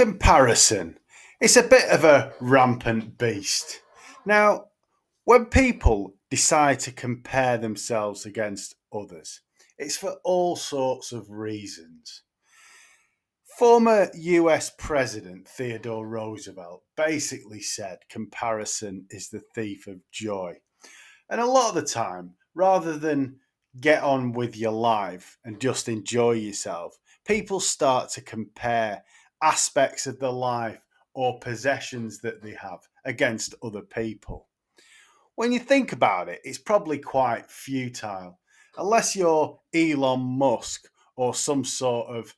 Comparison. It's a bit of a rampant beast. Now, when people decide to compare themselves against others, it's for all sorts of reasons. Former US President Theodore Roosevelt basically said comparison is the thief of joy. And a lot of the time, rather than get on with your life and just enjoy yourself, people start to compare aspects of their life or possessions that they have against other people. When you think about it, it's probably quite futile. Unless you're Elon Musk or some sort of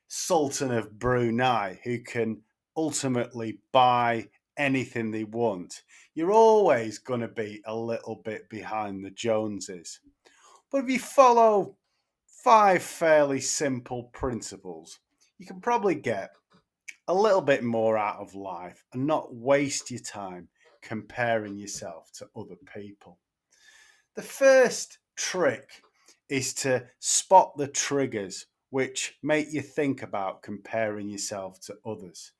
Sultan of Brunei who can ultimately buy anything they want, you're always going to be a little bit behind the Joneses. But if you follow five fairly simple principles, you can probably get a little bit more out of life and not waste your time comparing yourself to other people. The first trick is to spot the triggers which make you think about comparing yourself to others.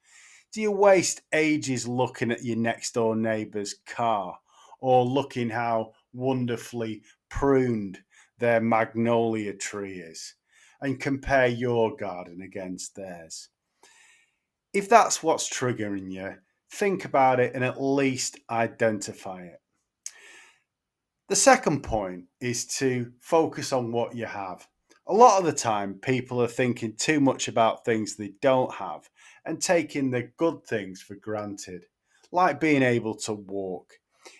Do you waste ages looking at your next door neighbour's car or looking how wonderfully pruned their magnolia tree is and compare your garden against theirs? If that's what's triggering you, think about it and at least identify it. The second point is to focus on what you have. A lot of the time, people are thinking too much about things they don't have and taking the good things for granted, like being able to walk.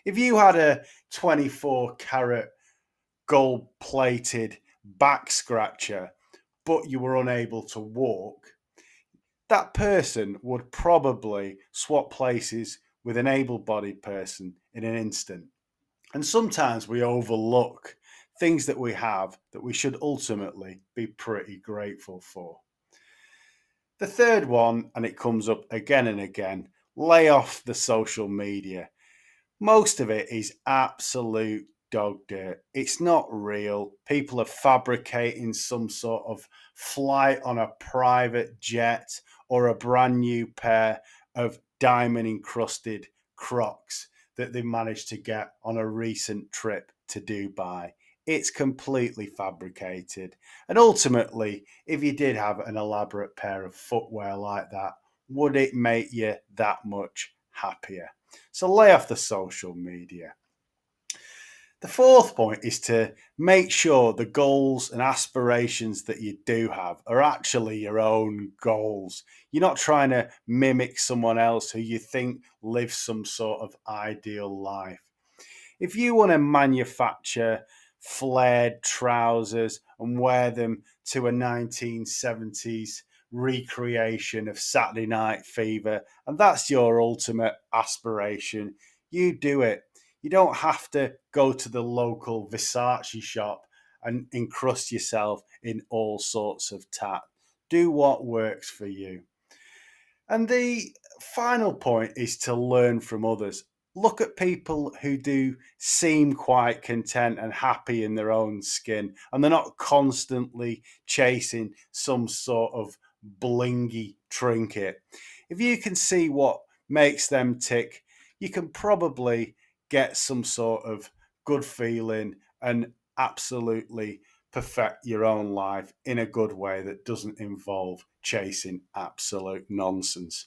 If you had a 24 carat gold plated back scratcher, but you were unable to walk, that person would probably swap places with an able bodied person in an instant. And sometimes we overlook things that we have that we should ultimately be pretty grateful for. The third one, and it comes up again and again, lay off the social media. Most of it is absolute dog dirt. It's not real. People are fabricating some sort of flight on a private jet or a brand new pair of diamond encrusted Crocs that they managed to get on a recent trip to Dubai. It's completely fabricated. And ultimately, if you did have an elaborate pair of footwear like that, would it make you that much happier? So lay off the social media. The fourth point is to make sure the goals and aspirations that you do have are actually your own goals. You're not trying to mimic someone else who you think lives some sort of ideal life. If you want to manufacture flared trousers and wear them to a 1970s recreation of Saturday Night Fever, and that's your ultimate aspiration, you do it. You don't have to go to the local Versace shop and encrust yourself in all sorts of tat. Do what works for you. And the final point is to learn from others. Look at people who do seem quite content and happy in their own skin, and they're not constantly chasing some sort of blingy trinket. If you can see what makes them tick, you can probably get some sort of good feeling and absolutely perfect your own life in a good way that doesn't involve chasing absolute nonsense.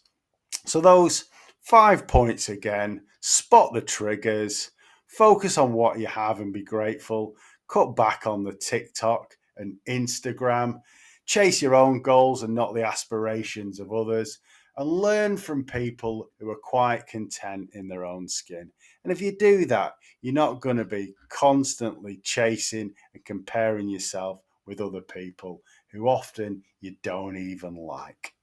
So, those 5 points again: spot the triggers, focus on what you have and be grateful, cut back on the TikTok and Instagram, chase your own goals and not the aspirations of others, and learn from people who are quite content in their own skin. And if you do that, you're not going to be constantly chasing and comparing yourself with other people who often you don't even like.